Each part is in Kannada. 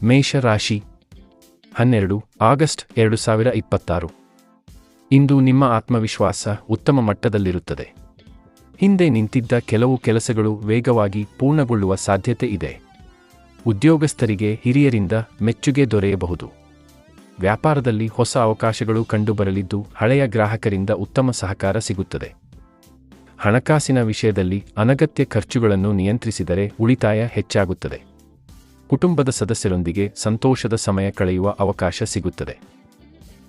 ಮೇಷ ರಾಶಿ 12 ಆಗಸ್ಟ್ 2026 ಇಂದು ನಿಮ್ಮ ಆತ್ಮವಿಶ್ವಾಸ ಉತ್ತಮ ಮಟ್ಟದಲ್ಲಿರುತ್ತದೆ. ಹಿಂದೆ ನಿಂತಿದ್ದ ಕೆಲವು ಕೆಲಸಗಳು ವೇಗವಾಗಿ ಪೂರ್ಣಗೊಳ್ಳುವ ಸಾಧ್ಯತೆ ಇದೆ. ಉದ್ಯೋಗಸ್ಥರಿಗೆ ಹಿರಿಯರಿಂದ ಮೆಚ್ಚುಗೆ ದೊರೆಯಬಹುದು. ವ್ಯಾಪಾರದಲ್ಲಿ ಹೊಸ ಅವಕಾಶಗಳು ಕಂಡುಬರಲಿದ್ದು ಹಳೆಯ ಗ್ರಾಹಕರಿಂದ ಉತ್ತಮ ಸಹಕಾರ ಸಿಗುತ್ತದೆ. ಹಣಕಾಸಿನ ವಿಷಯದಲ್ಲಿ ಅನಗತ್ಯ ಖರ್ಚುಗಳನ್ನು ನಿಯಂತ್ರಿಸಿದರೆ ಉಳಿತಾಯ ಹೆಚ್ಚಾಗುತ್ತದೆ. ಕುಟುಂಬದ ಸದಸ್ಯರೊಂದಿಗೆ ಸಂತೋಷದ ಸಮಯ ಕಳೆಯುವ ಅವಕಾಶ ಸಿಗುತ್ತದೆ.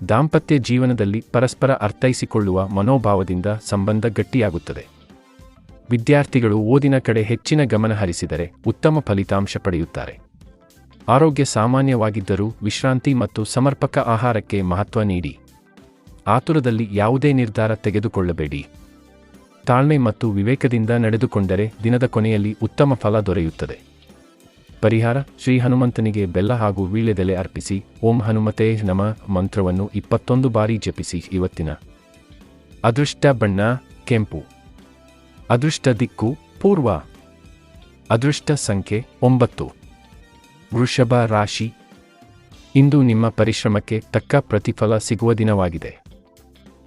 ದಾಂಪತ್ಯ ಜೀವನದಲ್ಲಿ ಪರಸ್ಪರ ಅರ್ಥೈಸಿಕೊಳ್ಳುವ ಮನೋಭಾವದಿಂದ ಸಂಬಂಧ ಗಟ್ಟಿಯಾಗುತ್ತದೆ. ವಿದ್ಯಾರ್ಥಿಗಳು ಓದಿನ ಕಡೆ ಹೆಚ್ಚಿನ ಗಮನ ಹರಿಸಿದರೆ ಉತ್ತಮ ಫಲಿತಾಂಶ ಪಡೆಯುತ್ತಾರೆ. ಆರೋಗ್ಯ ಸಾಮಾನ್ಯವಾಗಿದ್ದರೂ ವಿಶ್ರಾಂತಿ ಮತ್ತು ಸಮರ್ಪಕ ಆಹಾರಕ್ಕೆ ಮಹತ್ವ ನೀಡಿ. ಆತುರದಲ್ಲಿ ಯಾವುದೇ ನಿರ್ಧಾರ ತೆಗೆದುಕೊಳ್ಳಬೇಡಿ. ತಾಳ್ಮೆ ಮತ್ತು ವಿವೇಕದಿಂದ ನಡೆದುಕೊಂಡರೆ ದಿನದ ಕೊನೆಯಲ್ಲಿ ಉತ್ತಮ ಫಲ ದೊರೆಯುತ್ತದೆ. ಪರಿಹಾರ: ಶ್ರೀ ಹನುಮಂತನಿಗೆ ಬೆಲ್ಲ ಹಾಗೂ ವೀಳ್ಯದೆಲೆ ಅರ್ಪಿಸಿ ಓಂ ಹನುಮತೇ ನಮಃ ಮಂತ್ರವನ್ನು 21 ಬಾರಿ ಜಪಿಸಿ. ಇವತ್ತಿನ ಅದೃಷ್ಟ ಬಣ್ಣ ಕೆಂಪು. ಅದೃಷ್ಟ ದಿಕ್ಕು ಪೂರ್ವ. ಅದೃಷ್ಟ ಸಂಖ್ಯೆ 9. ವೃಷಭ ರಾಶಿ. ಇಂದು ನಿಮ್ಮ ಪರಿಶ್ರಮಕ್ಕೆ ತಕ್ಕ ಪ್ರತಿಫಲ ಸಿಗುವ ದಿನವಾಗಿದೆ.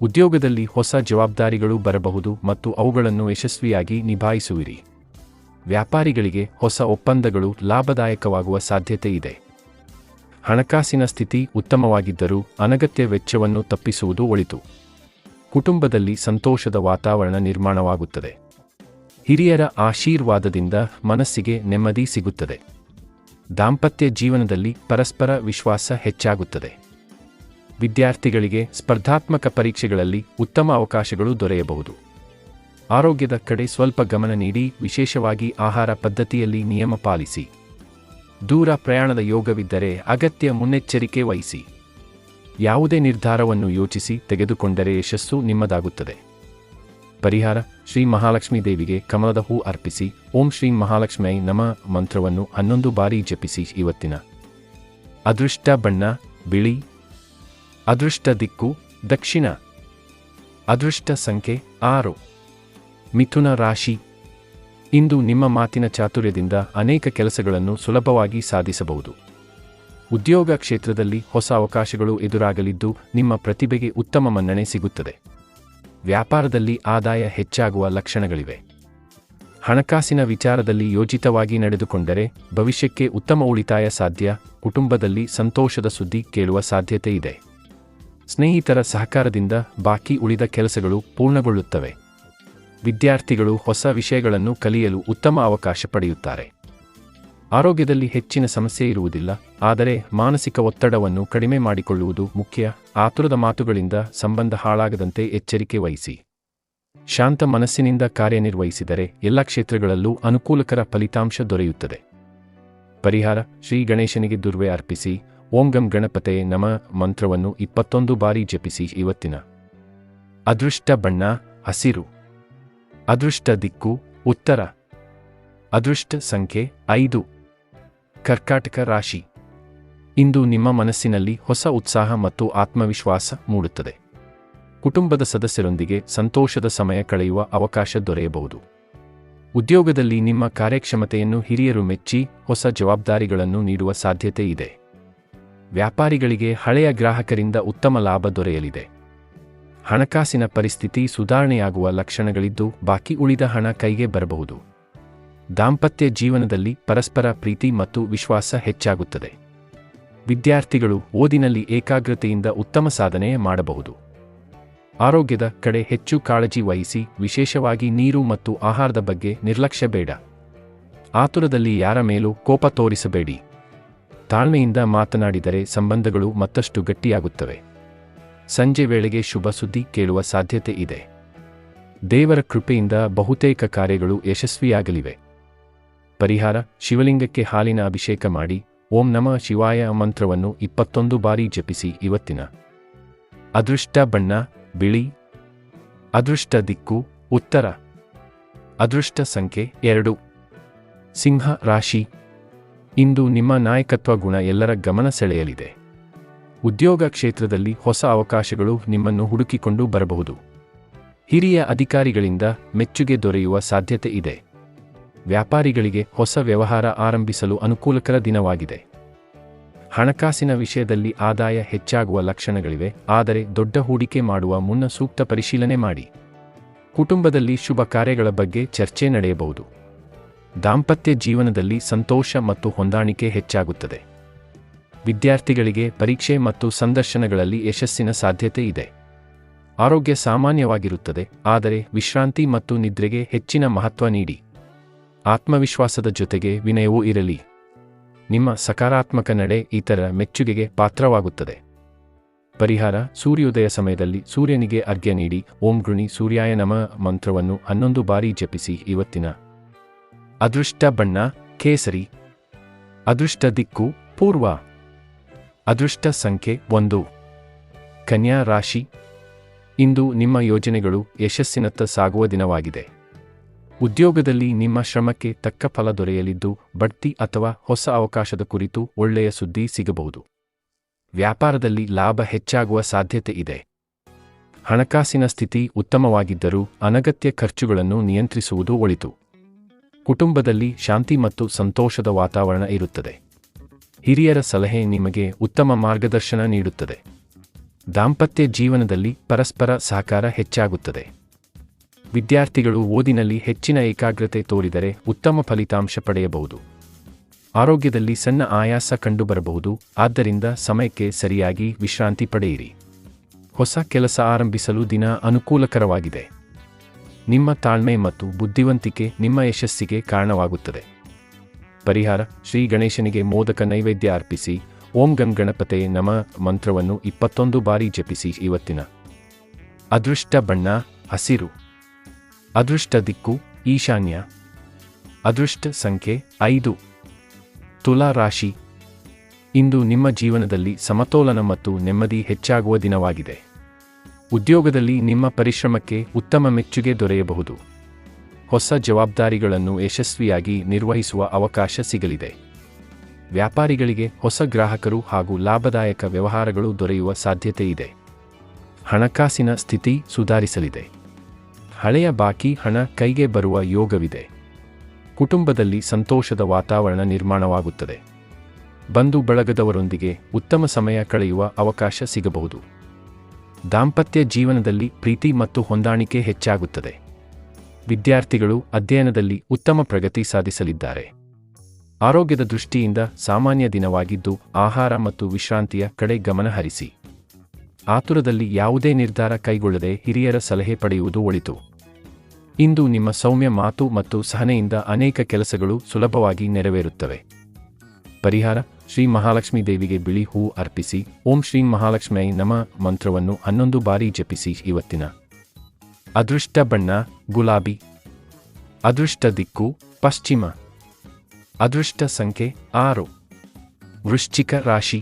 ಉದ್ಯೋಗದಲ್ಲಿ ಹೊಸ ಜವಾಬ್ದಾರಿಗಳು ಬರಬಹುದು ಮತ್ತು ಅವುಗಳನ್ನು ಯಶಸ್ವಿಯಾಗಿ ನಿಭಾಯಿಸುವಿರಿ. ವ್ಯಾಪಾರಿಗಳಿಗೆ ಹೊಸ ಒಪ್ಪಂದಗಳು ಲಾಭದಾಯಕವಾಗುವ ಸಾಧ್ಯತೆ ಇದೆ. ಹಣಕಾಸಿನ ಸ್ಥಿತಿ ಉತ್ತಮವಾಗಿದ್ದರೂ ಅನಗತ್ಯ ವೆಚ್ಚವನ್ನು ತಪ್ಪಿಸುವುದು ಒಳಿತು. ಕುಟುಂಬದಲ್ಲಿ ಸಂತೋಷದ ವಾತಾವರಣ ನಿರ್ಮಾಣವಾಗುತ್ತದೆ. ಹಿರಿಯರ ಆಶೀರ್ವಾದದಿಂದ ಮನಸ್ಸಿಗೆ ನೆಮ್ಮದಿ ಸಿಗುತ್ತದೆ. ದಾಂಪತ್ಯ ಜೀವನದಲ್ಲಿ ಪರಸ್ಪರ ವಿಶ್ವಾಸ ಹೆಚ್ಚಾಗುತ್ತದೆ. ವಿದ್ಯಾರ್ಥಿಗಳಿಗೆ ಸ್ಪರ್ಧಾತ್ಮಕ ಪರೀಕ್ಷೆಗಳಲ್ಲಿ ಉತ್ತಮ ಅವಕಾಶಗಳು ದೊರೆಯಬಹುದು. ಆರೋಗ್ಯದ ಕಡೆ ಸ್ವಲ್ಪ ಗಮನ ನೀಡಿ, ವಿಶೇಷವಾಗಿ ಆಹಾರ ಪದ್ಧತಿಯಲ್ಲಿ ನಿಯಮ ಪಾಲಿಸಿ. ದೂರ ಪ್ರಯಾಣದ ಯೋಗವಿದ್ದರೆ ಅಗತ್ಯ ಮುನ್ನೆಚ್ಚರಿಕೆ ವಹಿಸಿ. ಯಾವುದೇ ನಿರ್ಧಾರವನ್ನು ಯೋಚಿಸಿ ತೆಗೆದುಕೊಂಡರೆ ಯಶಸ್ಸು ನಿಮ್ಮದಾಗುತ್ತದೆ. ಪರಿಹಾರ: ಶ್ರೀ ಮಹಾಲಕ್ಷ್ಮೀ ದೇವಿಗೆ ಕಮಲದ ಹೂ ಅರ್ಪಿಸಿ ಓಂ ಶ್ರೀ ಮಹಾಲಕ್ಷ್ಮೀ ನಮಃ ಮಂತ್ರವನ್ನು 11 ಬಾರಿ ಜಪಿಸಿ. ಇವತ್ತಿನ ಅದೃಷ್ಟ ಬಣ್ಣ ಬಿಳಿ. ಅದೃಷ್ಟ ದಿಕ್ಕು ದಕ್ಷಿಣ. ಅದೃಷ್ಟ ಸಂಖ್ಯೆ 6. ಮಿಥುನ ರಾಶಿ. ಇಂದು ನಿಮ್ಮ ಮಾತಿನ ಚಾತುರ್ಯದಿಂದ ಅನೇಕ ಕೆಲಸಗಳನ್ನು ಸುಲಭವಾಗಿ ಸಾಧಿಸಬಹುದು. ಉದ್ಯೋಗ ಕ್ಷೇತ್ರದಲ್ಲಿ ಹೊಸ ಅವಕಾಶಗಳು ಎದುರಾಗಲಿದ್ದು ನಿಮ್ಮ ಪ್ರತಿಭೆಗೆ ಉತ್ತಮ ಮನ್ನಣೆ ಸಿಗುತ್ತದೆ. ವ್ಯಾಪಾರದಲ್ಲಿ ಆದಾಯ ಹೆಚ್ಚಾಗುವ ಲಕ್ಷಣಗಳಿವೆ. ಹಣಕಾಸಿನ ವಿಚಾರದಲ್ಲಿ ಯೋಜಿತವಾಗಿ ನಡೆದುಕೊಂಡರೆ ಭವಿಷ್ಯಕ್ಕೆ ಉತ್ತಮ ಉಳಿತಾಯ ಸಾಧ್ಯ. ಕುಟುಂಬದಲ್ಲಿ ಸಂತೋಷದ ಸುದ್ದಿ ಕೇಳುವ ಸಾಧ್ಯತೆ ಇದೆ. ಸ್ನೇಹಿತರ ಸಹಕಾರದಿಂದ ಬಾಕಿ ಉಳಿದ ಕೆಲಸಗಳು ಪೂರ್ಣಗೊಳ್ಳುತ್ತವೆ. ವಿದ್ಯಾರ್ಥಿಗಳು ಹೊಸ ವಿಷಯಗಳನ್ನು ಕಲಿಯಲು ಉತ್ತಮ ಅವಕಾಶ ಪಡೆಯುತ್ತಾರೆ. ಆರೋಗ್ಯದಲ್ಲಿ ಹೆಚ್ಚಿನ ಸಮಸ್ಯೆ ಇರುವುದಿಲ್ಲ, ಆದರೆ ಮಾನಸಿಕ ಒತ್ತಡವನ್ನು ಕಡಿಮೆ ಮಾಡಿಕೊಳ್ಳುವುದು ಮುಖ್ಯ. ಆತುರದ ಮಾತುಗಳಿಂದ ಸಂಬಂಧ ಹಾಳಾಗದಂತೆ ಎಚ್ಚರಿಕೆ ವಹಿಸಿ. ಶಾಂತ ಮನಸ್ಸಿನಿಂದ ಕಾರ್ಯನಿರ್ವಹಿಸಿದರೆ ಎಲ್ಲ ಕ್ಷೇತ್ರಗಳಲ್ಲೂ ಅನುಕೂಲಕರ ಫಲಿತಾಂಶ ದೊರೆಯುತ್ತದೆ. ಪರಿಹಾರ: ಶ್ರೀ ಗಣೇಶನಿಗೆ ದುರ್ವೆ ಅರ್ಪಿಸಿ ಓಂ ಗಂ ಗಣಪತೇ ನಮಃ ಮಂತ್ರವನ್ನು 21 ಬಾರಿ ಜಪಿಸಿ. ಇವತ್ತಿನ ಅದೃಷ್ಟ ಬಣ್ಣ ಹಸಿರು. ಅದೃಷ್ಟ ದಿಕ್ಕು ಉತ್ತರ. ಅದೃಷ್ಟ ಸಂಖ್ಯೆ 5. ಕರ್ಕಾಟಕ ರಾಶಿ. ಇಂದು ನಿಮ್ಮ ಮನಸ್ಸಿನಲ್ಲಿ ಹೊಸ ಉತ್ಸಾಹ ಮತ್ತು ಆತ್ಮವಿಶ್ವಾಸ ಮೂಡುತ್ತದೆ. ಕುಟುಂಬದ ಸದಸ್ಯರೊಂದಿಗೆ ಸಂತೋಷದ ಸಮಯ ಕಳೆಯುವ ಅವಕಾಶ ದೊರೆಯಬಹುದು. ಉದ್ಯೋಗದಲ್ಲಿ ನಿಮ್ಮ ಕಾರ್ಯಕ್ಷಮತೆಯನ್ನು ಹಿರಿಯರು ಮೆಚ್ಚಿ ಹೊಸ ಜವಾಬ್ದಾರಿಗಳನ್ನು ನೀಡುವ ಸಾಧ್ಯತೆ ಇದೆ. ವ್ಯಾಪಾರಿಗಳಿಗೆ ಹಳೆಯ ಗ್ರಾಹಕರಿಂದ ಉತ್ತಮ ಲಾಭ ದೊರೆಯಲಿದೆ. ಹಣಕಾಸಿನ ಪರಿಸ್ಥಿತಿ ಸುಧಾರಣೆಯಾಗುವ ಲಕ್ಷಣಗಳಿದ್ದು ಬಾಕಿ ಉಳಿದ ಹಣ ಕೈಗೆ ಬರಬಹುದು. ದಾಂಪತ್ಯ ಜೀವನದಲ್ಲಿ ಪರಸ್ಪರ ಪ್ರೀತಿ ಮತ್ತು ವಿಶ್ವಾಸ ಹೆಚ್ಚಾಗುತ್ತದೆ. ವಿದ್ಯಾರ್ಥಿಗಳು ಓದಿನಲ್ಲಿ ಏಕಾಗ್ರತೆಯಿಂದ ಉತ್ತಮ ಸಾಧನೆ ಮಾಡಬಹುದು. ಆರೋಗ್ಯದ ಕಡೆ ಹೆಚ್ಚು ಕಾಳಜಿ ವಹಿಸಿ, ವಿಶೇಷವಾಗಿ ನೀರು ಮತ್ತು ಆಹಾರದ ಬಗ್ಗೆ ನಿರ್ಲಕ್ಷ್ಯ ಬೇಡ. ಆತುರದಲ್ಲಿ ಯಾರ ಮೇಲೂ ಕೋಪ ತೋರಿಸಬೇಡಿ. ತಾಳ್ಮೆಯಿಂದ ಮಾತನಾಡಿದರೆ ಸಂಬಂಧಗಳು ಮತ್ತಷ್ಟು ಗಟ್ಟಿಯಾಗುತ್ತವೆ. ಸಂಜೆ ವೇಳೆಗೆ ಶುಭ ಸುದ್ದಿ ಕೇಳುವ ಸಾಧ್ಯತೆ ಇದೆ. ದೇವರ ಕೃಪೆಯಿಂದ ಬಹುತೇಕ ಕಾರ್ಯಗಳು ಯಶಸ್ವಿಯಾಗಲಿವೆ. ಪರಿಹಾರ: ಶಿವಲಿಂಗಕ್ಕೆ ಹಾಲಿನ ಅಭಿಷೇಕ ಮಾಡಿ ಓಂ ನಮಃ ಶಿವಾಯ ಮಂತ್ರವನ್ನು 21 ಬಾರಿ ಜಪಿಸಿ. ಇವತ್ತಿನ ಅದೃಷ್ಟ ಬಣ್ಣ ಬಿಳಿ. ಅದೃಷ್ಟ ದಿಕ್ಕು ಉತ್ತರ. ಅದೃಷ್ಟ ಸಂಖ್ಯೆ 2. ಸಿಂಹ ರಾಶಿ. ಇಂದು ನಿಮ್ಮ ನಾಯಕತ್ವ ಗುಣ ಎಲ್ಲರ ಗಮನ ಸೆಳೆಯಲಿದೆ. ಉದ್ಯೋಗ ಕ್ಷೇತ್ರದಲ್ಲಿ ಹೊಸ ಅವಕಾಶಗಳು ನಿಮ್ಮನ್ನು ಹುಡುಕಿಕೊಂಡು ಬರಬಹುದು. ಹಿರಿಯ ಅಧಿಕಾರಿಗಳಿಂದ ಮೆಚ್ಚುಗೆ ದೊರೆಯುವ ಸಾಧ್ಯತೆ ಇದೆ. ವ್ಯಾಪಾರಿಗಳಿಗೆ ಹೊಸ ವ್ಯವಹಾರ ಆರಂಭಿಸಲು ಅನುಕೂಲಕರ ದಿನವಾಗಿದೆ. ಹಣಕಾಸಿನ ವಿಷಯದಲ್ಲಿ ಆದಾಯ ಹೆಚ್ಚಾಗುವ ಲಕ್ಷಣಗಳಿವೆ, ಆದರೆ ದೊಡ್ಡ ಹೂಡಿಕೆ ಮಾಡುವ ಮುನ್ನ ಸೂಕ್ತ ಪರಿಶೀಲನೆ ಮಾಡಿ. ಕುಟುಂಬದಲ್ಲಿ ಶುಭ ಕಾರ್ಯಗಳ ಬಗ್ಗೆ ಚರ್ಚೆ ನಡೆಯಬಹುದು. ದಾಂಪತ್ಯ ಜೀವನದಲ್ಲಿ ಸಂತೋಷ ಮತ್ತು ಹೊಂದಾಣಿಕೆ ಹೆಚ್ಚಾಗುತ್ತದೆ. ವಿದ್ಯಾರ್ಥಿಗಳಿಗೆ ಪರೀಕ್ಷೆ ಮತ್ತು ಸಂದರ್ಶನಗಳಲ್ಲಿ ಯಶಸ್ಸಿನ ಸಾಧ್ಯತೆ ಇದೆ. ಆರೋಗ್ಯ ಸಾಮಾನ್ಯವಾಗಿರುತ್ತದೆ, ಆದರೆ ವಿಶ್ರಾಂತಿ ಮತ್ತು ನಿದ್ರೆಗೆ ಹೆಚ್ಚಿನ ಮಹತ್ವ ನೀಡಿ. ಆತ್ಮವಿಶ್ವಾಸದ ಜೊತೆಗೆ ವಿನಯವೂ ಇರಲಿ. ನಿಮ್ಮ ಸಕಾರಾತ್ಮಕ ನಡೆ ಇತರ ಮೆಚ್ಚುಗೆಗೆ ಪಾತ್ರವಾಗುತ್ತದೆ. ಪರಿಹಾರ: ಸೂರ್ಯೋದಯ ಸಮಯದಲ್ಲಿ ಸೂರ್ಯನಿಗೆ ಅರ್ಘ್ಯ ನೀಡಿ ಓಂ ಗೃಣಿ ಸೂರ್ಯಾಯ ನಮಃ ಮಂತ್ರವನ್ನು 11 ಬಾರಿ ಜಪಿಸಿ. ಇವತ್ತಿನ ಅದೃಷ್ಟ ಬಣ್ಣ ಕೇಸರಿ. ಅದೃಷ್ಟ ದಿಕ್ಕು ಪೂರ್ವ. ಅದೃಷ್ಟ ಸಂಖ್ಯೆ 1. ಕನ್ಯಾ ರಾಶಿ. ಇಂದು ನಿಮ್ಮ ಯೋಜನೆಗಳು ಯಶಸ್ಸಿನತ್ತ ಸಾಗುವ ದಿನವಾಗಿದೆ. ಉದ್ಯೋಗದಲ್ಲಿ ನಿಮ್ಮ ಶ್ರಮಕ್ಕೆ ತಕ್ಕ ಫಲ ದೊರೆಯಲಿದ್ದು, ಬಡ್ತಿ ಅಥವಾ ಹೊಸ ಅವಕಾಶದ ಕುರಿತು ಒಳ್ಳೆಯ ಸುದ್ದಿ ಸಿಗಬಹುದು. ವ್ಯಾಪಾರದಲ್ಲಿ ಲಾಭ ಹೆಚ್ಚಾಗುವ ಸಾಧ್ಯತೆ ಇದೆ. ಹಣಕಾಸಿನ ಸ್ಥಿತಿ ಉತ್ತಮವಾಗಿದ್ದರೂ ಅನಗತ್ಯ ಖರ್ಚುಗಳನ್ನು ನಿಯಂತ್ರಿಸುವುದು ಒಳಿತು. ಕುಟುಂಬದಲ್ಲಿ ಶಾಂತಿ ಮತ್ತು ಸಂತೋಷದ ವಾತಾವರಣ ಇರುತ್ತದೆ. ಹಿರಿಯರ ಸಲಹೆ ನಿಮಗೆ ಉತ್ತಮ ಮಾರ್ಗದರ್ಶನ ನೀಡುತ್ತದೆ. ದಾಂಪತ್ಯ ಜೀವನದಲ್ಲಿ ಪರಸ್ಪರ ಸಹಕಾರ ಹೆಚ್ಚಾಗುತ್ತದೆ. ವಿದ್ಯಾರ್ಥಿಗಳು ಓದಿನಲ್ಲಿ ಹೆಚ್ಚಿನ ಏಕಾಗ್ರತೆ ತೋರಿದರೆ ಉತ್ತಮ ಫಲಿತಾಂಶ ಪಡೆಯಬಹುದು. ಆರೋಗ್ಯದಲ್ಲಿ ಸಣ್ಣ ಆಯಾಸ ಕಂಡುಬರಬಹುದು, ಆದ್ದರಿಂದ ಸಮಯಕ್ಕೆ ಸರಿಯಾಗಿ ವಿಶ್ರಾಂತಿ ಪಡೆಯಿರಿ. ಹೊಸ ಕೆಲಸ ಆರಂಭಿಸಲು ದಿನ ಅನುಕೂಲಕರವಾಗಿದೆ. ನಿಮ್ಮ ತಾಳ್ಮೆ ಮತ್ತು ಬುದ್ಧಿವಂತಿಕೆ ನಿಮ್ಮ ಯಶಸ್ಸಿಗೆ ಕಾರಣವಾಗುತ್ತದೆ. ಪರಿಹಾರ: ಶ್ರೀ ಗಣೇಶನಿಗೆ ಮೋದಕ ನೈವೇದ್ಯ ಅರ್ಪಿಸಿ. ಓಂ ಗಂ ಗಣಪತಯೇ ನಮಃ ಮಂತ್ರವನ್ನು 21 ಬಾರಿ ಜಪಿಸಿ. ಇವತ್ತಿನ ಅದೃಷ್ಟ ಬಣ್ಣ ಹಸಿರು. ಅದೃಷ್ಟ ದಿಕ್ಕು ಈಶಾನ್ಯ. ಅದೃಷ್ಟ ಸಂಖ್ಯೆ 5. ತುಲಾ ರಾಶಿ. ಇಂದು ನಿಮ್ಮ ಜೀವನದಲ್ಲಿ ಸಮತೋಲನ ಮತ್ತು ನೆಮ್ಮದಿ ಹೆಚ್ಚಾಗುವ ದಿನವಾಗಿದೆ. ಉದ್ಯೋಗದಲ್ಲಿ ನಿಮ್ಮ ಪರಿಶ್ರಮಕ್ಕೆ ಉತ್ತಮ ಮೆಚ್ಚುಗೆ ದೊರೆಯಬಹುದು. ಹೊಸ ಜವಾಬ್ದಾರಿಗಳನ್ನು ಯಶಸ್ವಿಯಾಗಿ ನಿರ್ವಹಿಸುವ ಅವಕಾಶ ಸಿಗಲಿದೆ. ವ್ಯಾಪಾರಿಗಳಿಗೆ ಹೊಸ ಗ್ರಾಹಕರು ಹಾಗೂ ಲಾಭದಾಯಕ ವ್ಯವಹಾರಗಳು ದೊರೆಯುವ ಸಾಧ್ಯತೆ ಇದೆ. ಹಣಕಾಸಿನ ಸ್ಥಿತಿ ಸುಧಾರಿಸಲಿದೆ. ಹಳೆಯ ಬಾಕಿ ಹಣ ಕೈಗೆ ಬರುವ ಯೋಗವಿದೆ. ಕುಟುಂಬದಲ್ಲಿ ಸಂತೋಷದ ವಾತಾವರಣ ನಿರ್ಮಾಣವಾಗುತ್ತದೆ. ಬಂಧು ಬಳಗದವರೊಂದಿಗೆ ಉತ್ತಮ ಸಮಯ ಕಳೆಯುವ ಅವಕಾಶ ಸಿಗಬಹುದು. ದಾಂಪತ್ಯ ಜೀವನದಲ್ಲಿ ಪ್ರೀತಿ ಮತ್ತು ಹೊಂದಾಣಿಕೆ ಹೆಚ್ಚಾಗುತ್ತದೆ. ವಿದ್ಯಾರ್ಥಿಗಳು ಅಧ್ಯಯನದಲ್ಲಿ ಉತ್ತಮ ಪ್ರಗತಿ ಸಾಧಿಸಲಿದ್ದಾರೆ. ಆರೋಗ್ಯದ ದೃಷ್ಟಿಯಿಂದ ಸಾಮಾನ್ಯ ದಿನವಾಗಿದ್ದು, ಆಹಾರ ಮತ್ತು ವಿಶ್ರಾಂತಿಯ ಕಡೆ ಗಮನ ಹರಿಸಿ. ಆತುರದಲ್ಲಿ ಯಾವುದೇ ನಿರ್ಧಾರ ಕೈಗೊಳ್ಳದೆ ಹಿರಿಯರ ಸಲಹೆ ಪಡೆಯುವುದು ಒಳಿತು. ಇಂದು ನಿಮ್ಮ ಸೌಮ್ಯ ಮಾತು ಮತ್ತು ಸಹನೆಯಿಂದ ಅನೇಕ ಕೆಲಸಗಳು ಸುಲಭವಾಗಿ ನೆರವೇರುತ್ತವೆ. ಪರಿಹಾರ: ಶ್ರೀ ಮಹಾಲಕ್ಷ್ಮೀ ದೇವಿಗೆ ಬಿಳಿ ಹೂ ಅರ್ಪಿಸಿ. ಓಂ ಶ್ರೀ ಮಹಾಲಕ್ಷ್ಮೀ ನಮಃ ಮಂತ್ರವನ್ನು 11 ಬಾರಿ ಜಪಿಸಿ. ಇವತ್ತಿನ ಅದೃಷ್ಟ ಬಣ್ಣ ಗುಲಾಬಿ. ಅದೃಷ್ಟ ದಿಕ್ಕು ಪಶ್ಚಿಮ. ಅದೃಷ್ಟ ಸಂಖ್ಯೆ 6. ವೃಶ್ಚಿಕ ರಾಶಿ.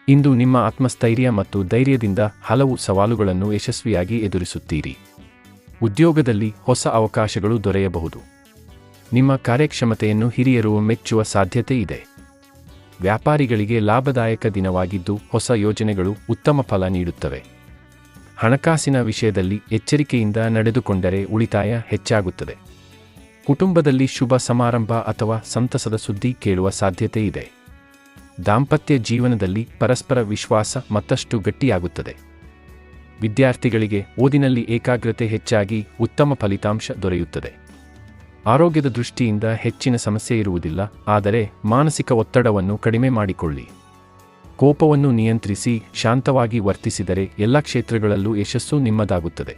ಇಂದು ನಿಮ್ಮ ಆತ್ಮಸ್ಥೈರ್ಯ ಮತ್ತು ಧೈರ್ಯದಿಂದ ಹಲವು ಸವಾಲುಗಳನ್ನು ಯಶಸ್ವಿಯಾಗಿ ಎದುರಿಸುತ್ತೀರಿ. ಉದ್ಯೋಗದಲ್ಲಿ ಹೊಸ ಅವಕಾಶಗಳು ದೊರೆಯಬಹುದು. ನಿಮ್ಮ ಕಾರ್ಯಕ್ಷಮತೆಯನ್ನು ಹಿರಿಯರು ಮೆಚ್ಚುವ ಸಾಧ್ಯತೆ ಇದೆ. ವ್ಯಾಪಾರಿಗಳಿಗೆ ಲಾಭದಾಯಕ ದಿನವಾಗಿದ್ದು, ಹೊಸ ಯೋಜನೆಗಳು ಉತ್ತಮ ಫಲ ನೀಡುತ್ತವೆ. ಹಣಕಾಸಿನ ವಿಷಯದಲ್ಲಿ ಎಚ್ಚರಿಕೆಯಿಂದ ನಡೆದುಕೊಂಡರೆ ಉಳಿತಾಯ ಹೆಚ್ಚಾಗುತ್ತದೆ. ಕುಟುಂಬದಲ್ಲಿ ಶುಭ ಸಮಾರಂಭ ಅಥವಾ ಸಂತಸದ ಸುದ್ದಿ ಕೇಳುವ ಸಾಧ್ಯತೆ ಇದೆ. ದಾಂಪತ್ಯ ಜೀವನದಲ್ಲಿ ಪರಸ್ಪರ ವಿಶ್ವಾಸ ಮತ್ತಷ್ಟು ಗಟ್ಟಿಯಾಗುತ್ತದೆ. ವಿದ್ಯಾರ್ಥಿಗಳಿಗೆ ಓದಿನಲ್ಲಿ ಏಕಾಗ್ರತೆ ಹೆಚ್ಚಾಗಿ ಉತ್ತಮ ಫಲಿತಾಂಶ ದೊರೆಯುತ್ತದೆ. ಆರೋಗ್ಯದ ದೃಷ್ಟಿಯಿಂದ ಹೆಚ್ಚಿನ ಸಮಸ್ಯೆ ಇರುವುದಿಲ್ಲ, ಆದರೆ ಮಾನಸಿಕ ಒತ್ತಡವನ್ನು ಕಡಿಮೆ ಮಾಡಿಕೊಳ್ಳಿ. ಕೋಪವನ್ನು ನಿಯಂತ್ರಿಸಿ ಶಾಂತವಾಗಿ ವರ್ತಿಸಿದರೆ ಎಲ್ಲ ಕ್ಷೇತ್ರಗಳಲ್ಲೂ ಯಶಸ್ಸು ನಿಮ್ಮದಾಗುತ್ತದೆ.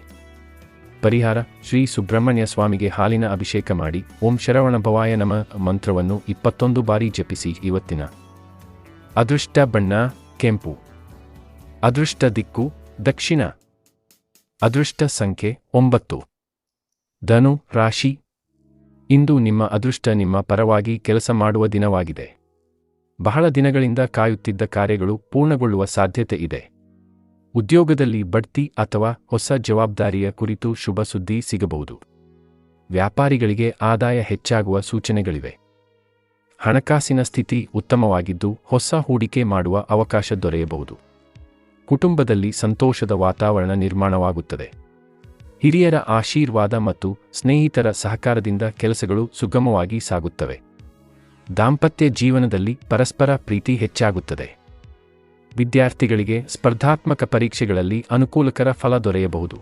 ಪರಿಹಾರ: ಶ್ರೀ ಸುಬ್ರಹ್ಮಣ್ಯ ಸ್ವಾಮಿಗೆ ಹಾಲಿನ ಅಭಿಷೇಕ ಮಾಡಿ. ಓಂ ಶರವಣಭವಾಯ ನಮಃ ಮಂತ್ರವನ್ನು 21 ಬಾರಿ ಜಪಿಸಿ. ಇವತ್ತಿನ ಅದೃಷ್ಟ ಬಣ್ಣ ಕೆಂಪು. ಅದೃಷ್ಟ ದಿಕ್ಕು ದಕ್ಷಿಣ. ಅದೃಷ್ಟ ಸಂಖ್ಯೆ 9. ಧನು ರಾಶಿ. ಇಂದು ನಿಮ್ಮ ಅದೃಷ್ಟ ನಿಮ್ಮ ಪರವಾಗಿ ಕೆಲಸ ಮಾಡುವ ದಿನವಾಗಿದೆ. ಬಹಳ ದಿನಗಳಿಂದ ಕಾಯುತ್ತಿದ್ದ ಕಾರ್ಯಗಳು ಪೂರ್ಣಗೊಳ್ಳುವ ಸಾಧ್ಯತೆ ಇದೆ. ಉದ್ಯೋಗದಲ್ಲಿ ಬಡ್ತಿ ಅಥವಾ ಹೊಸ ಜವಾಬ್ದಾರಿಯ ಕುರಿತು ಶುಭ ಸುದ್ದಿ ಸಿಗಬಹುದು. ವ್ಯಾಪಾರಿಗಳಿಗೆ ಆದಾಯ ಹೆಚ್ಚಾಗುವ ಸೂಚನೆಗಳಿವೆ. ಹಣಕಾಸಿನ ಸ್ಥಿತಿ ಉತ್ತಮವಾಗಿದ್ದು, ಹೊಸ ಹೂಡಿಕೆ ಮಾಡುವ ಅವಕಾಶ ದೊರೆಯಬಹುದು. ಕುಟುಂಬದಲ್ಲಿ ಸಂತೋಷದ ವಾತಾವರಣ ನಿರ್ಮಾಣವಾಗುತ್ತದೆ. ಹಿರಿಯರ ಆಶೀರ್ವಾದ ಮತ್ತು ಸ್ನೇಹಿತರ ಸಹಕಾರದಿಂದ ಕೆಲಸಗಳು ಸುಗಮವಾಗಿ ಸಾಗುತ್ತವೆ. ದಾಂಪತ್ಯ ಜೀವನದಲ್ಲಿ ಪರಸ್ಪರ ಪ್ರೀತಿ ಹೆಚ್ಚಾಗುತ್ತದೆ. ವಿದ್ಯಾರ್ಥಿಗಳಿಗೆ ಸ್ಪರ್ಧಾತ್ಮಕ ಪರೀಕ್ಷೆಗಳಲ್ಲಿ ಅನುಕೂಲಕರ ಫಲ ದೊರೆಯಬಹುದು.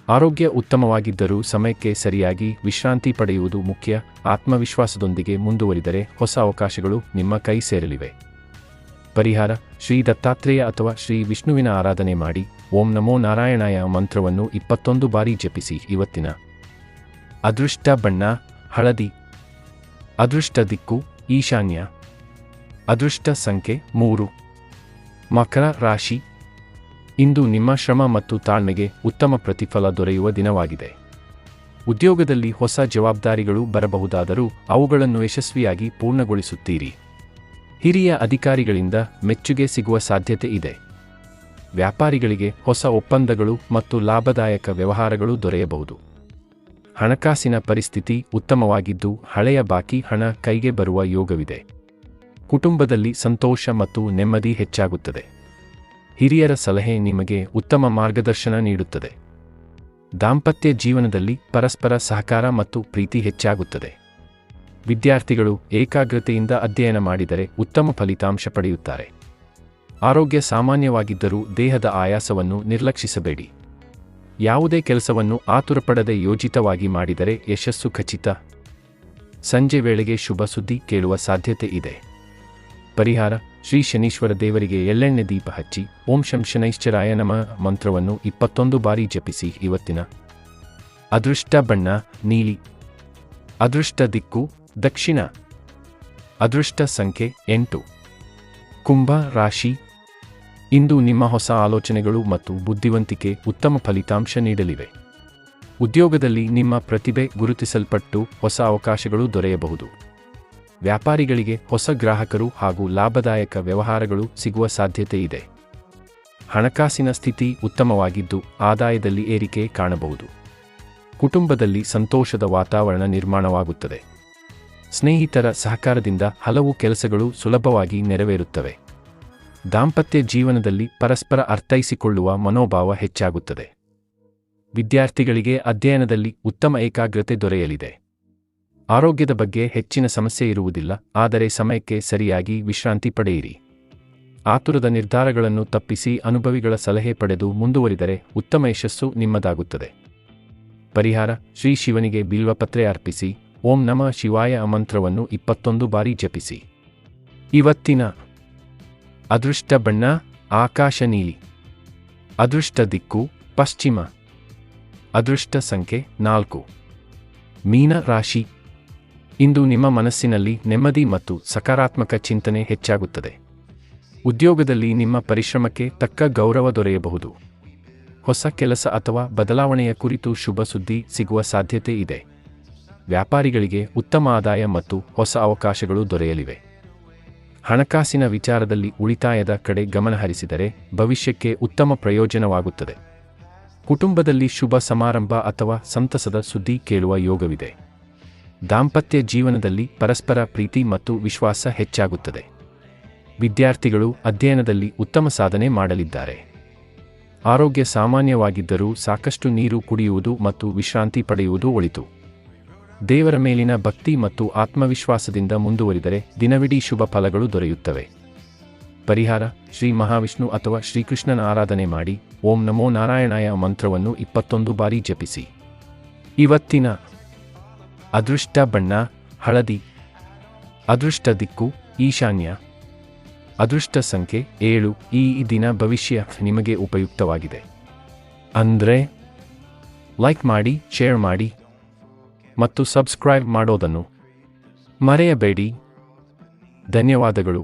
ಆರೋಗ್ಯ ಉತ್ತಮವಾಗಿದ್ದರೂ ಸಮಯಕ್ಕೆ ಸರಿಯಾಗಿ ವಿಶ್ರಾಂತಿ ಪಡೆಯುವುದು ಮುಖ್ಯ. ಆತ್ಮವಿಶ್ವಾಸದೊಂದಿಗೆ ಮುಂದುವರಿದರೆ ಹೊಸ ಅವಕಾಶಗಳು ನಿಮ್ಮ ಕೈ ಸೇರಲಿವೆ. ಪರಿಹಾರ: ಶ್ರೀ ದತ್ತಾತ್ರೇಯ ಅಥವಾ ಶ್ರೀ ವಿಷ್ಣುವಿನ ಆರಾಧನೆ ಮಾಡಿ. ಓಂ ನಮೋ ನಾರಾಯಣಾಯ ಮಂತ್ರವನ್ನು 21 ಬಾರಿ ಜಪಿಸಿ. ಇವತ್ತಿನ ಅದೃಷ್ಟ ಬಣ್ಣ ಹಳದಿ. ಅದೃಷ್ಟ ದಿಕ್ಕು ಈಶಾನ್ಯ. ಅದೃಷ್ಟ ಸಂಖ್ಯೆ 3. ಮಕರ ರಾಶಿ. ಇಂದು ನಿಮ್ಮ ಶ್ರಮ ಮತ್ತು ತಾಳ್ಮೆಗೆ ಉತ್ತಮ ಪ್ರತಿಫಲ ದೊರೆಯುವ ದಿನವಾಗಿದೆ. ಉದ್ಯೋಗದಲ್ಲಿ ಹೊಸ ಜವಾಬ್ದಾರಿಗಳು ಬರಬಹುದಾದರೂ ಅವುಗಳನ್ನು ಯಶಸ್ವಿಯಾಗಿ ಪೂರ್ಣಗೊಳಿಸುತ್ತೀರಿ. ಹಿರಿಯ ಅಧಿಕಾರಿಗಳಿಂದ ಮೆಚ್ಚುಗೆ ಸಿಗುವ ಸಾಧ್ಯತೆ ಇದೆ. ವ್ಯಾಪಾರಿಗಳಿಗೆ ಹೊಸ ಒಪ್ಪಂದಗಳು ಮತ್ತು ಲಾಭದಾಯಕ ವ್ಯವಹಾರಗಳು ದೊರೆಯಬಹುದು. ಹಣಕಾಸಿನ ಪರಿಸ್ಥಿತಿ ಉತ್ತಮವಾಗಿದ್ದು ಹಳೆಯ ಬಾಕಿ ಹಣ ಕೈಗೆ ಬರುವ ಯೋಗವಿದೆ. ಕುಟುಂಬದಲ್ಲಿ ಸಂತೋಷ ಮತ್ತು ನೆಮ್ಮದಿ ಹೆಚ್ಚಾಗುತ್ತದೆ. ಹಿರಿಯರ ಸಲಹೆ ನಿಮಗೆ ಉತ್ತಮ ಮಾರ್ಗದರ್ಶನ ನೀಡುತ್ತದೆ. ದಾಂಪತ್ಯ ಜೀವನದಲ್ಲಿ ಪರಸ್ಪರ ಸಹಕಾರ ಮತ್ತು ಪ್ರೀತಿ ಹೆಚ್ಚಾಗುತ್ತದೆ. ವಿದ್ಯಾರ್ಥಿಗಳು ಏಕಾಗ್ರತೆಯಿಂದ ಅಧ್ಯಯನ ಮಾಡಿದರೆ ಉತ್ತಮ ಫಲಿತಾಂಶ ಪಡೆಯುತ್ತಾರೆ. ಆರೋಗ್ಯ ಸಾಮಾನ್ಯವಾಗಿದ್ದರೂ ದೇಹದ ಆಯಾಸವನ್ನು ನಿರ್ಲಕ್ಷಿಸಬೇಡಿ. ಯಾವುದೇ ಕೆಲಸವನ್ನು ಆತುರಪಡದೆ ಯೋಜಿತವಾಗಿ ಮಾಡಿದರೆ ಯಶಸ್ಸು ಖಚಿತ. ಸಂಜೆ ವೇಳೆಗೆ ಶುಭ ಸುದ್ದಿ ಕೇಳುವ ಸಾಧ್ಯತೆ ಇದೆ. ಪರಿಹಾರ: ಶ್ರೀ ಶನೀಶ್ವರ ದೇವರಿಗೆ ಎಳ್ಳೆಣ್ಣೆ ದೀಪ ಹಚ್ಚಿ. ಓಂ ಶಂ ಶನೈಶ್ಚರಾಯ ನಮಃ ಮಂತ್ರವನ್ನು 21 ಬಾರಿ ಜಪಿಸಿ. ಇವತ್ತಿನ ಅದೃಷ್ಟ ಬಣ್ಣ ನೀಲಿ. ಅದೃಷ್ಟ ದಿಕ್ಕು ದಕ್ಷಿಣ. ಅದೃಷ್ಟ ಸಂಖ್ಯೆ 8. ಕುಂಭ ರಾಶಿ. ಇಂದು ನಿಮ್ಮ ಹೊಸ ಆಲೋಚನೆಗಳು ಮತ್ತು ಬುದ್ಧಿವಂತಿಕೆ ಉತ್ತಮ ಫಲಿತಾಂಶ ನೀಡಲಿವೆ. ಉದ್ಯೋಗದಲ್ಲಿ ನಿಮ್ಮ ಪ್ರತಿಭೆ ಗುರುತಿಸಲ್ಪಟ್ಟು ಹೊಸ ಅವಕಾಶಗಳು ದೊರೆಯಬಹುದು. ವ್ಯಾಪಾರಿಗಳಿಗೆ ಹೊಸ ಗ್ರಾಹಕರು ಹಾಗೂ ಲಾಭದಾಯಕ ವ್ಯವಹಾರಗಳು ಸಿಗುವ ಸಾಧ್ಯತೆ ಇದೆ. ಹಣಕಾಸಿನ ಸ್ಥಿತಿ ಉತ್ತಮವಾಗಿದ್ದು ಆದಾಯದಲ್ಲಿ ಏರಿಕೆ ಕಾಣಬಹುದು. ಕುಟುಂಬದಲ್ಲಿ ಸಂತೋಷದ ವಾತಾವರಣ ನಿರ್ಮಾಣವಾಗುತ್ತದೆ. ಸ್ನೇಹಿತರ ಸಹಕಾರದಿಂದ ಹಲವು ಕೆಲಸಗಳು ಸುಲಭವಾಗಿ ನೆರವೇರುತ್ತವೆ. ದಾಂಪತ್ಯ ಜೀವನದಲ್ಲಿ ಪರಸ್ಪರ ಅರ್ಥೈಸಿಕೊಳ್ಳುವ ಮನೋಭಾವ ಹೆಚ್ಚಾಗುತ್ತದೆ. ವಿದ್ಯಾರ್ಥಿಗಳಿಗೆ ಅಧ್ಯಯನದಲ್ಲಿ ಉತ್ತಮ ಏಕಾಗ್ರತೆ ದೊರೆಯಲಿದೆ. ಆರೋಗ್ಯದ ಬಗ್ಗೆ ಹೆಚ್ಚಿನ ಸಮಸ್ಯೆ ಇರುವುದಿಲ್ಲ, ಆದರೆ ಸಮಯಕ್ಕೆ ಸರಿಯಾಗಿ ವಿಶ್ರಾಂತಿ ಪಡೆಯಿರಿ. ಆತುರದ ನಿರ್ಧಾರಗಳನ್ನು ತಪ್ಪಿಸಿ ಅನುಭವಿಗಳ ಸಲಹೆ ಪಡೆದು ಮುಂದುವರಿದರೆ ಉತ್ತಮ ಯಶಸ್ಸು ನಿಮ್ಮದಾಗುತ್ತದೆ. ಪರಿಹಾರ: ಶ್ರೀ ಶಿವನಿಗೆ ಬಿಲ್ವಪತ್ರೆ ಅರ್ಪಿಸಿ. ಓಂ ನಮಃ ಶಿವಾಯ ಮಂತ್ರವನ್ನು 21 ಬಾರಿ ಜಪಿಸಿ. ಇವತ್ತಿನ ಅದೃಷ್ಟ ಬಣ್ಣ ಆಕಾಶ ನೀಲಿ. ಅದೃಷ್ಟ ದಿಕ್ಕು ಪಶ್ಚಿಮ. ಅದೃಷ್ಟ ಸಂಖ್ಯೆ 4. ಮೀನ ರಾಶಿ. ಇಂದು ನಿಮ್ಮ ಮನಸ್ಸಿನಲ್ಲಿ ನೆಮ್ಮದಿ ಮತ್ತು ಸಕಾರಾತ್ಮಕ ಚಿಂತನೆ ಹೆಚ್ಚಾಗುತ್ತದೆ. ಉದ್ಯೋಗದಲ್ಲಿ ನಿಮ್ಮ ಪರಿಶ್ರಮಕ್ಕೆ ತಕ್ಕ ಗೌರವ ದೊರೆಯಬಹುದು. ಹೊಸ ಕೆಲಸ ಅಥವಾ ಬದಲಾವಣೆಯ ಕುರಿತು ಶುಭ ಸುದ್ದಿ ಸಿಗುವ ಸಾಧ್ಯತೆ ಇದೆ. ವ್ಯಾಪಾರಿಗಳಿಗೆ ಉತ್ತಮ ಆದಾಯ ಮತ್ತು ಹೊಸ ಅವಕಾಶಗಳು ದೊರೆಯಲಿವೆ. ಹಣಕಾಸಿನ ವಿಚಾರದಲ್ಲಿ ಉಳಿತಾಯದ ಕಡೆ ಗಮನಹರಿಸಿದರೆ ಭವಿಷ್ಯಕ್ಕೆ ಉತ್ತಮ ಪ್ರಯೋಜನವಾಗುತ್ತದೆ. ಕುಟುಂಬದಲ್ಲಿ ಶುಭ ಸಮಾರಂಭ ಅಥವಾ ಸಂತಸದ ಸುದ್ದಿ ಕೇಳುವ ಯೋಗವಿದೆ. ದಾಂಪತ್ಯ ಜೀವನದಲ್ಲಿ ಪರಸ್ಪರ ಪ್ರೀತಿ ಮತ್ತು ವಿಶ್ವಾಸ ಹೆಚ್ಚಾಗುತ್ತದೆ. ವಿದ್ಯಾರ್ಥಿಗಳು ಅಧ್ಯಯನದಲ್ಲಿ ಉತ್ತಮ ಸಾಧನೆ ಮಾಡಲಿದ್ದಾರೆ. ಆರೋಗ್ಯ ಸಾಮಾನ್ಯವಾಗಿದ್ದರೂ ಸಾಕಷ್ಟು ನೀರು ಕುಡಿಯುವುದು ಮತ್ತು ವಿಶ್ರಾಂತಿ ಪಡೆಯುವುದು ಒಳಿತು. ದೇವರ ಮೇಲಿನ ಭಕ್ತಿ ಮತ್ತು ಆತ್ಮವಿಶ್ವಾಸದಿಂದ ಮುಂದುವರಿದರೆ ದಿನವಿಡೀ ಶುಭ ಫಲಗಳು ದೊರೆಯುತ್ತವೆ. ಪರಿಹಾರ: ಶ್ರೀ ಮಹಾವಿಷ್ಣು ಅಥವಾ ಶ್ರೀಕೃಷ್ಣನ ಆರಾಧನೆ ಮಾಡಿ. ಓಂ ನಮೋ ನಾರಾಯಣಾಯ ಮಂತ್ರವನ್ನು 21 ಬಾರಿ ಜಪಿಸಿ. ಇವತ್ತಿನ ಅದೃಷ್ಟ ಬಣ್ಣ ಹಳದಿ. ಅದೃಷ್ಟ ದಿಕ್ಕು ಈಶಾನ್ಯ. ಅದೃಷ್ಟ ಸಂಖ್ಯೆ 7. ಈ ದಿನ ಭವಿಷ್ಯ ನಿಮಗೆ ಉಪಯುಕ್ತವಾಗಿದೆ. ಅಂದ್ರೆ ಲೈಕ್ ಮಾಡಿ, ಶೇರ್ ಮಾಡಿ ಮತ್ತು ಸಬ್ಸ್ಕ್ರೈಬ್ ಮಾಡೋದನ್ನು ಮರೆಯಬೇಡಿ. ಧನ್ಯವಾದಗಳು.